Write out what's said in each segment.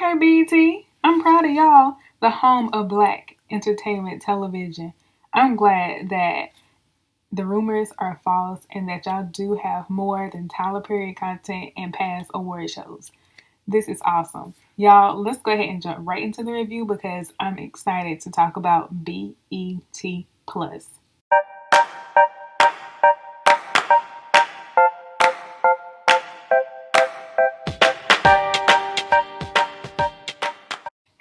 Okay, BET, I'm proud of y'all, the home of black entertainment television. I'm glad that the rumors are false and that y'all do have more than Tyler Perry content and past award shows. This is awesome. Y'all, let's go ahead and jump right into the review because I'm excited to talk about BET Plus.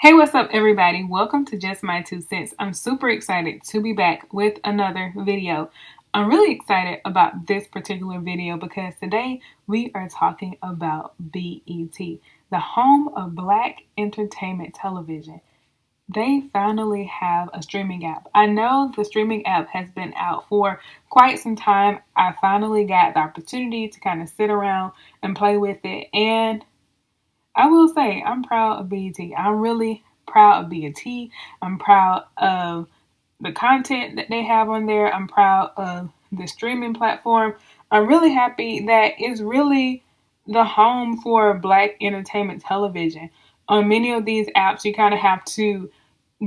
Hey, what's up, everybody? Welcome to Just My Two Cents. I'm super excited to be back with another video. I'm really excited about this particular video because today we are talking about BET, the home of black entertainment television. They finally have a streaming app. I know the streaming app has been out for quite some time. I finally got the opportunity to kind of sit around and play with it, and I will say I'm proud of BET. I'm really proud of BET. I'm proud of the content that they have on there. I'm proud of the streaming platform. I'm really happy that it's really the home for black entertainment television. On many of these apps, you kind of have to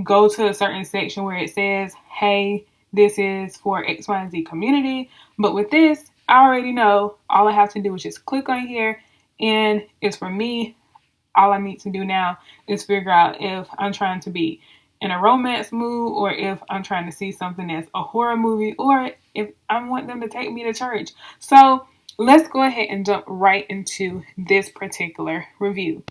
go to a certain section where it says, hey, this is for XYZ community. But with this, I already know all I have to do is just click on here and it's for me. All I need to do now is figure out if I'm trying to be in a romance mood or if I'm trying to see something that's a horror movie or if I want them to take me to church. So let's go ahead and jump right into this particular review.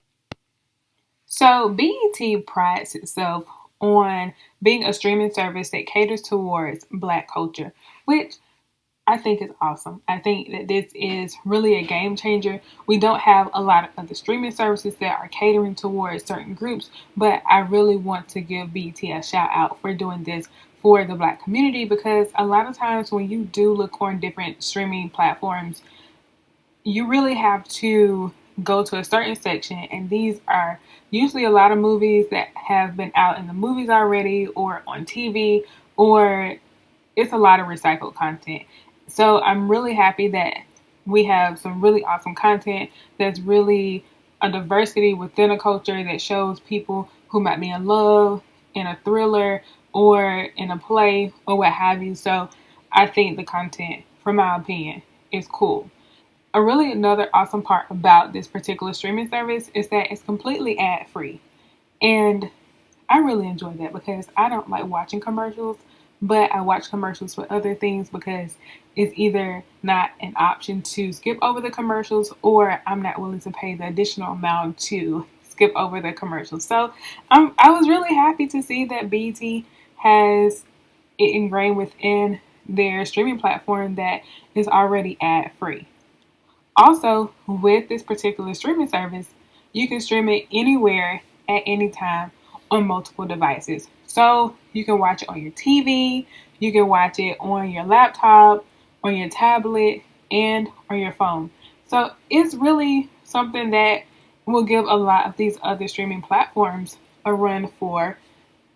So BET prides itself on being a streaming service that caters towards black culture, which I think it's awesome. I think that this is really a game changer. We don't have a lot of other streaming services that are catering towards certain groups, but I really want to give BET a shout out for doing this for the black community because a lot of times when you do look on different streaming platforms, you really have to go to a certain section, and these are usually a lot of movies that have been out in the movies already or on TV, or it's a lot of recycled content. So I'm really happy that we have some really awesome content that's really a diversity within a culture that shows people who might be in love, in a thriller, or in a play, or what have you. So I think the content, from my opinion, is cool. Another awesome part about this particular streaming service is that it's completely ad free. And I really enjoy that because I don't like watching commercials, but I watch commercials for other things because it's either not an option to skip over the commercials or I'm not willing to pay the additional amount to skip over the commercials. So I was really happy to see that BT has it ingrained within their streaming platform that is already ad free. Also, with this particular streaming service, you can stream it anywhere at any time on multiple devices. So you can watch it on your TV, you can watch it on your laptop, on your tablet, and on your phone. So it's really something that will give a lot of these other streaming platforms a run for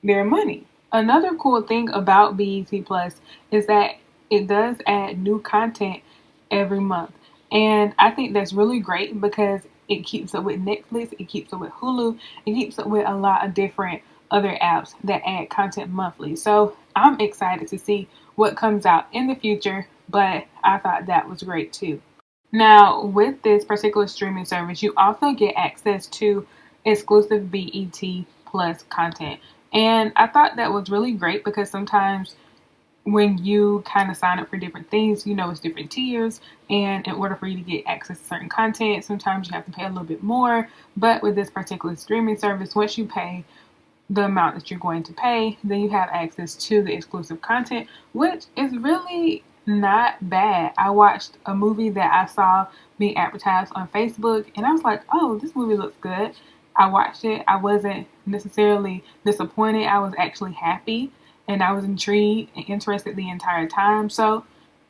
their money. Another cool thing about BET Plus is that it does add new content every month. And I think that's really great because it keeps up with Netflix, it keeps up with Hulu, it keeps up with a lot of different other apps that add content monthly. So I'm excited to see what comes out in the future, but I thought that was great too. Now, with this particular streaming service, you also get access to exclusive BET Plus content. And I thought that was really great because sometimes when you kind of sign up for different things, it's different tiers. And in order for you to get access to certain content, sometimes you have to pay a little bit more. But with this particular streaming service, once you pay the amount that you're going to pay, then you have access to the exclusive content, which is really not bad. I watched a movie that I saw being advertised on Facebook, and I was like, oh, this movie looks good. I watched it. I wasn't necessarily disappointed. I was actually happy, and I was intrigued and interested the entire time. So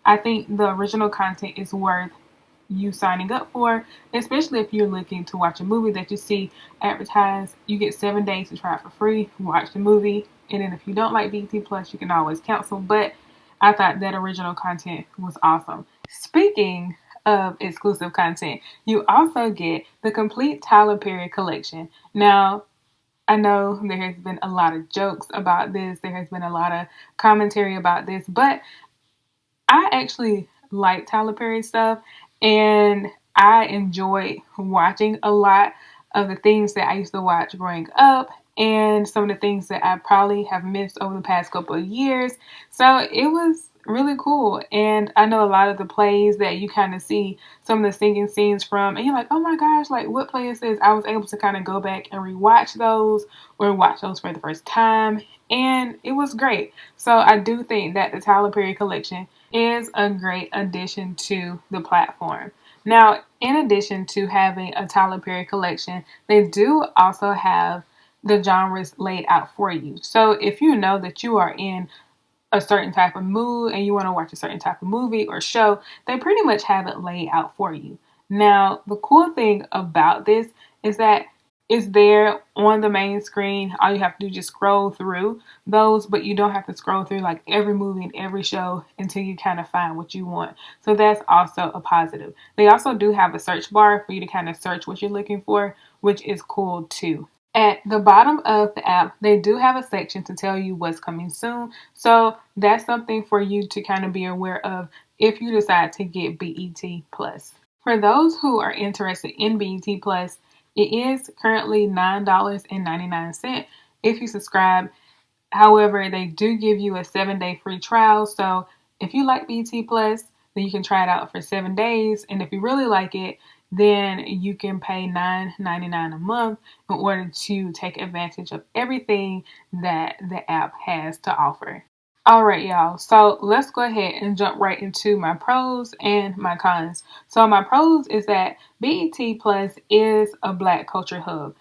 I think the original content is worth you signing up for, especially if you're looking to watch a movie that you see advertised. You get 7 days to try it for free, watch the movie, and then if you don't like BT Plus, you can always cancel. But I thought that original content was awesome. Speaking of exclusive content, you also get the complete Tyler Perry collection. Now, I know there has been a lot of jokes about this, there has been a lot of commentary about this, but I actually like Tyler Perry stuff, and I enjoy watching a lot of the things that I used to watch growing up and some of the things that I probably have missed over the past couple of years. So it was really cool. And I know a lot of the plays that you kind of see some of the singing scenes from, and you're like, oh my gosh, like what play is this? I was able to kind of go back and rewatch those or watch those for the first time, and it was great. So I do think that the Tyler Perry collection is a great addition to the platform. Now, in addition to having a Tyler Perry collection, they do also have the genres laid out for you. So if you know that you are in a certain type of mood and you want to watch a certain type of movie or show, they pretty much have it laid out for you. Now, the cool thing about this is that it's there on the main screen. All you have to do is just scroll through those, but you don't have to scroll through like every movie and every show until you kind of find what you want. So that's also a positive. They also do have a search bar for you to kind of search what you're looking for, which is cool too. At the bottom of the app, they do have a section to tell you what's coming soon. So that's something for you to kind of be aware of if you decide to get BET Plus. For those who are interested in BET Plus, it is currently $9.99 if you subscribe. However, they do give you a 7-day free trial. So if you like BET Plus, then you can try it out for 7 days. And if you really like it, then you can pay $9.99 a month in order to take advantage of everything that the app has to offer. All right, y'all. So let's go ahead and jump right into my pros and my cons. So my pros is that BET Plus is a Black culture hub.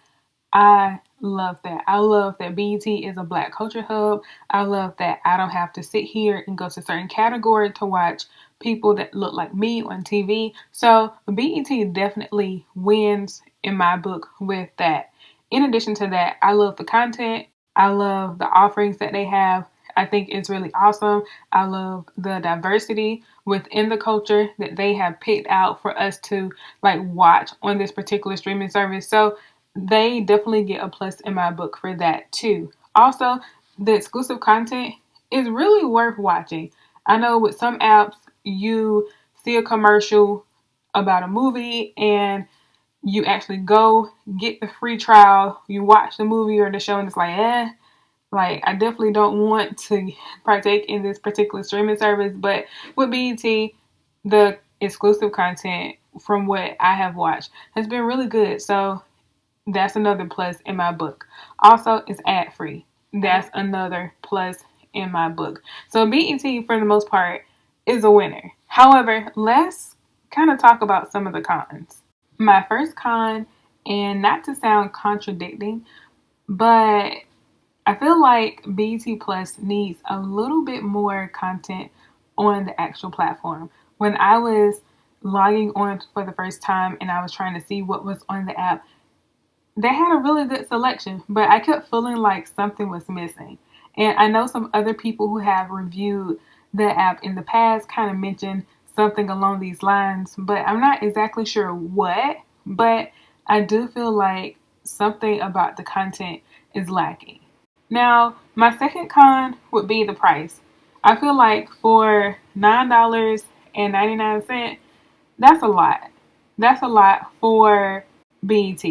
I love that. I love that BET is a Black culture hub. I love that I don't have to sit here and go to a certain category to watch people that look like me on TV. So BET definitely wins in my book with that. In addition to that, I love the content. I love the offerings that they have. I think it's really awesome. I love the diversity within the culture that they have picked out for us to like watch on this particular streaming service. So they definitely get a plus in my book for that too. Also, the exclusive content is really worth watching. I know with some apps, you see a commercial about a movie and you actually go get the free trial, you watch the movie or the show, and it's like, I definitely don't want to partake in this particular streaming service. But with BET, the exclusive content from what I have watched has been really good. So that's another plus in my book. Also, it's ad-free. That's another plus in my book. So BET, for the most part, is a winner. However, let's kind of talk about some of the cons. My first con, and not to sound contradicting, but I feel like BET Plus needs a little bit more content on the actual platform. When I was logging on for the first time and I was trying to see what was on the app, they had a really good selection, but I kept feeling like something was missing. And I know some other people who have reviewed the app in the past kind of mentioned something along these lines, but I'm not exactly sure what. But I do feel like something about the content is lacking. Now, my second con would be the price. I feel like for $9.99, that's a lot. That's a lot for BET.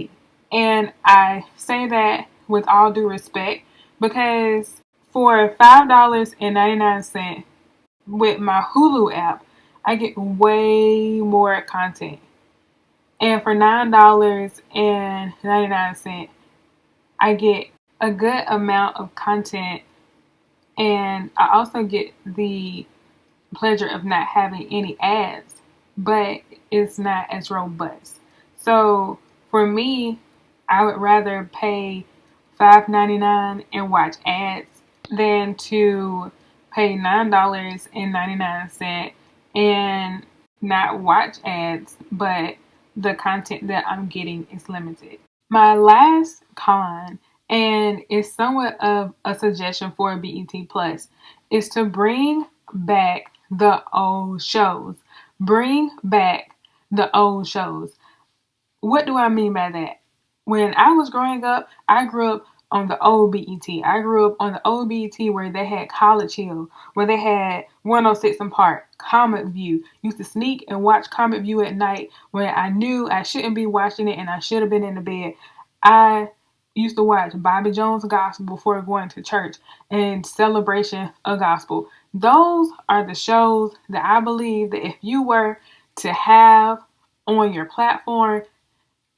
And I say that with all due respect because for $5.99 with my Hulu app, I get way more content. And for $9.99, I get a good amount of content, and I also get the pleasure of not having any ads, but it's not as robust. So for me, I would rather pay $5.99 and watch ads than to pay $9.99 and not watch ads, but the content that I'm getting is limited. My last con, and it's somewhat of a suggestion for BET Plus, is to bring back the old shows. Bring back the old shows. What do I mean by that? When I was growing up, I grew up on the old BET. I grew up on the old BET where they had College Hill, where they had 106 and Park, Comic View. Used to sneak and watch Comic View at night when I knew I shouldn't be watching it and I should have been in the bed. I used to watch Bobby Jones Gospel before going to church and Celebration of Gospel. Those are the shows that I believe that if you were to have on your platform,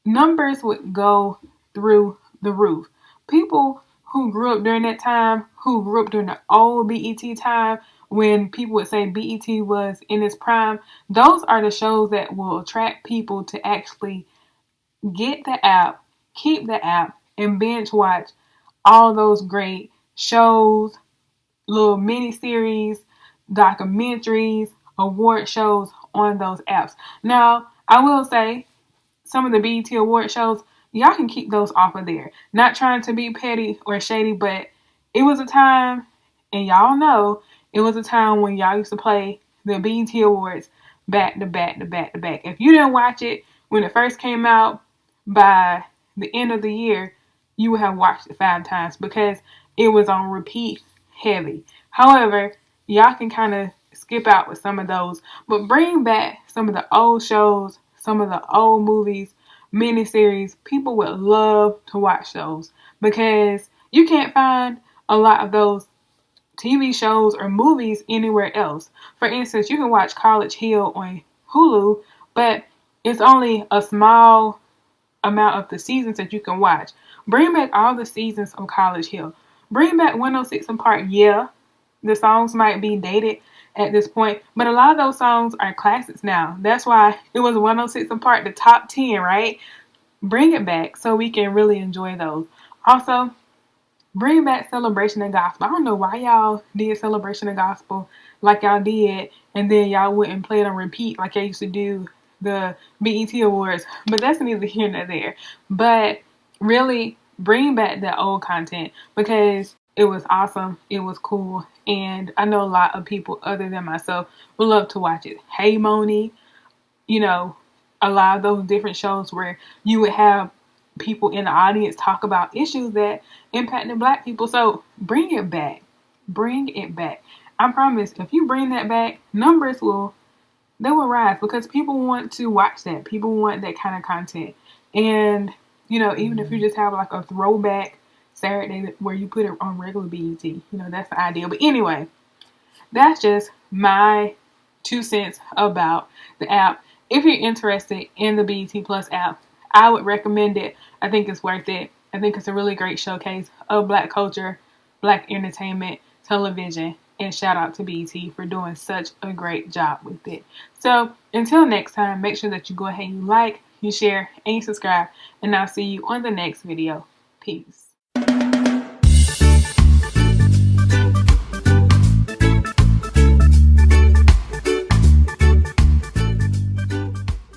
numbers would go through the roof. People who grew up during that time, who grew up during the old BET time, when people would say BET was in its prime, those are the shows that will attract people to actually get the app, keep the app, and binge watch all those great shows, little mini series, documentaries, award shows on those apps. Now, I will say some of the BET award shows, y'all can keep those off of there. Not trying to be petty or shady, but it was a time, and y'all know, it was a time when y'all used to play the BET Awards back to back to back to back. If you didn't watch it when it first came out, by the end of the year, you would have watched it 5 times because it was on repeat heavy. However, y'all can kind of skip out with some of those, but bring back some of the old shows, some of the old movies, miniseries. People would love to watch those because you can't find a lot of those TV shows or movies anywhere else. For instance, you can watch College Hill on Hulu, but it's only a small amount of the seasons that you can watch. Bring back all the seasons of College Hill. Bring back 106 and Park. Yeah, the songs might be dated at this point, but a lot of those songs are classics now. That's why it was 106 and Park, the top 10, right? Bring it back so we can really enjoy those. Also, bring back Celebration and Gospel. I don't know why y'all did Celebration and Gospel like y'all did, and then y'all wouldn't play it on repeat like y'all used to do the BET Awards. But that's neither here nor there. But really, bring back that old content because it was awesome. It was cool. And I know a lot of people other than myself would love to watch it. Hey Moni, you know, a lot of those different shows where you would have people in the audience talk about issues that impacted black people. So bring it back. Bring it back. I promise if you bring that back, numbers will rise because people want to watch that. People want that kind of content. And, even if you just have like a throwback Saturday where you put it on regular BET, that's the idea. But anyway, that's just my 2 cents about the app. If you're interested in the BET Plus app, I would recommend it. I think it's worth it. I think it's a really great showcase of black culture, black entertainment, television, and shout out to BET for doing such a great job with it. So until next time, make sure that you go ahead and you like, you share, and you subscribe, and I'll see you on the next video. Peace.